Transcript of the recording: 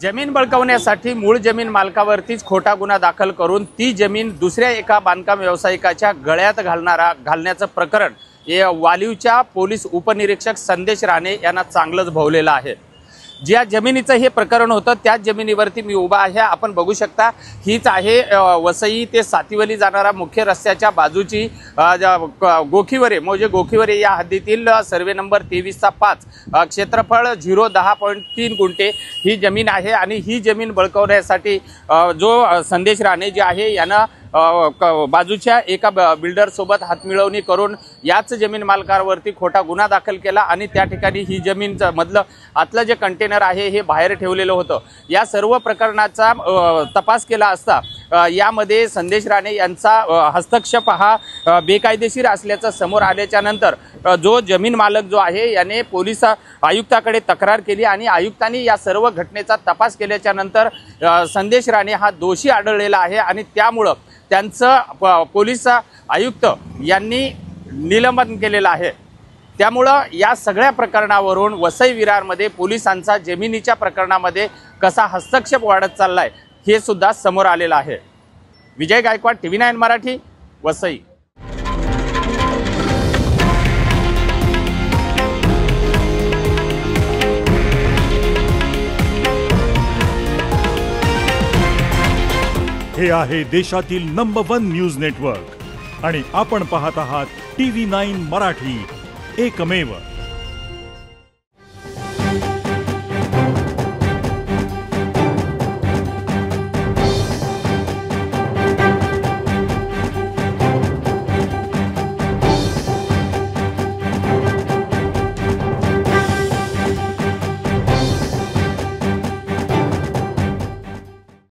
जमीन बळकावण्यासाठी मूळ जमीन मालकावरतीच खोटा गुन्हा दाखल करून ती जमीन दुसऱ्या एका बांधकाम व्यावसायिकाच्या गळ्यात घालण्याचं प्रकरण हे वालीवच्या पोलीस उपनिरीक्षक संदेश राणे यांना चांगलंच भवलेलं आहे। ज्या जमिनीचं हे प्रकरण होतं त्याच जमिनीवरती मी उभा आहे। आपण बघू शकता हीच आहे वसई ते सातिवली जाणारा मुख्य रस्त्याच्या बाजूची गोखीवरे म्हणजे गोखीवरे या हद्दीतील सर्वे नंबर 23/5 क्षेत्रफळ 010.3 गुंठे ही जमीन आहे। आणि ही जमीन बळकावण्यासाठी जो संदेश राणे जे आहे यानं बाजूच्या एका बिल्डर सोबत हातमिळवणी करून याच जमीन मालकावरती खोटा गुन्हा दाखल केला आणि त्या ठिकाणी ही जमीन मधलं आतलं जे कंटेनर आहे हे बाहेर ठेवलेलं होतं। या सर्व प्रकरणाचा तपास केला असता यामध्ये संदेश राणे यांचा हस्तक्षेप हा बेकायदेशीर असल्याचं समोर आल्याच्या नंतर जो जमीन मालक जो आहे याने पोलीस आयुक्ताकडे तक्रार केली आणि आयुक्तांनी या सर्व घटनेचा तपास केल्याच्या नंतर संदेश राणे हा दोषी आढळलेला आहे आणि त्यामुळे त्यांचं पोलीस आयुक्त यांनी निलंबन केलेलं आहे। त्यामुळं या सगळ्या प्रकरणावरून वसई विरारमध्ये पोलिसांचा जमिनीच्या प्रकरणामध्ये कसा हस्तक्षेप वाढत चाललाय हे सुद्धा समोर आलेलं आहे। विजय गायकवाड, TV9 मराठी, वसई। हे आहे देशातील नंबर 1 न्यूज नेटवर्क आणि आपण पाहत आहात TV9 मराठी, एकमेव।